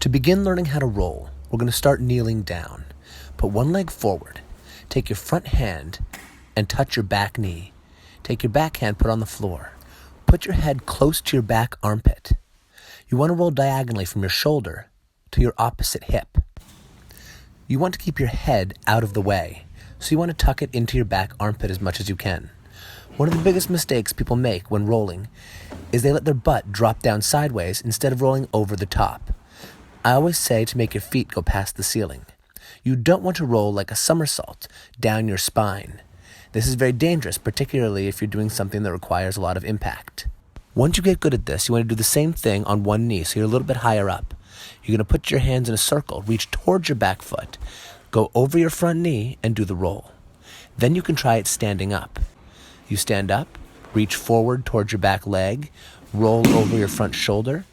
To begin learning how to roll, we're going to start kneeling down. Put one leg forward. Take your front hand and touch your back knee. Take your back hand, put on the floor. Put your head close to your back armpit. You want to roll diagonally from your shoulder to your opposite hip. You want to keep your head out of the way, so you want to tuck it into your back armpit as much as you can. One of the biggest mistakes people make when rolling is they let their butt drop down sideways instead of rolling over the top. I always say to make your feet go past the ceiling. You don't want to roll like a somersault down your spine. This is very dangerous, particularly if you're doing something that requires a lot of impact. Once you get good at this, you want to do the same thing on one knee, so you're a little bit higher up. You're going to put your hands in a circle, reach towards your back foot, go over your front knee, and do the roll. Then you can try it standing up. You stand up, reach forward towards your back leg, roll over your front shoulder,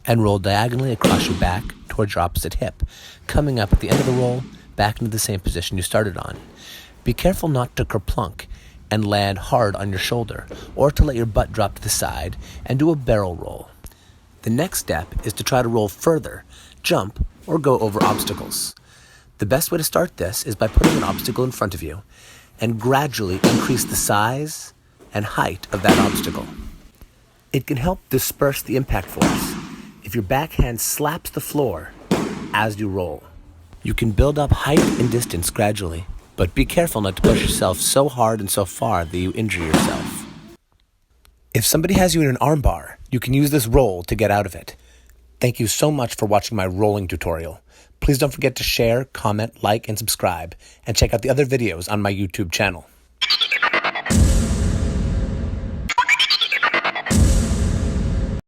and roll diagonally across your back towards your opposite hip, coming up at the end of the roll back into the same position you started on. Be careful not to kerplunk and land hard on your shoulder, or to let your butt drop to the side and do a barrel roll. The next step is to try to roll further, jump, or go over obstacles. The best way to start this is by putting an obstacle in front of you and gradually increase the size and height of that obstacle. It can help disperse the impact force if your backhand slaps the floor as you roll. You can build up height and distance gradually, but be careful not to push yourself so hard and so far that you injure yourself. If somebody has you in an armbar, you can use this roll to get out of it. Thank you so much for watching my rolling tutorial. Please don't forget to share, comment, like, and subscribe, and check out the other videos on my YouTube channel.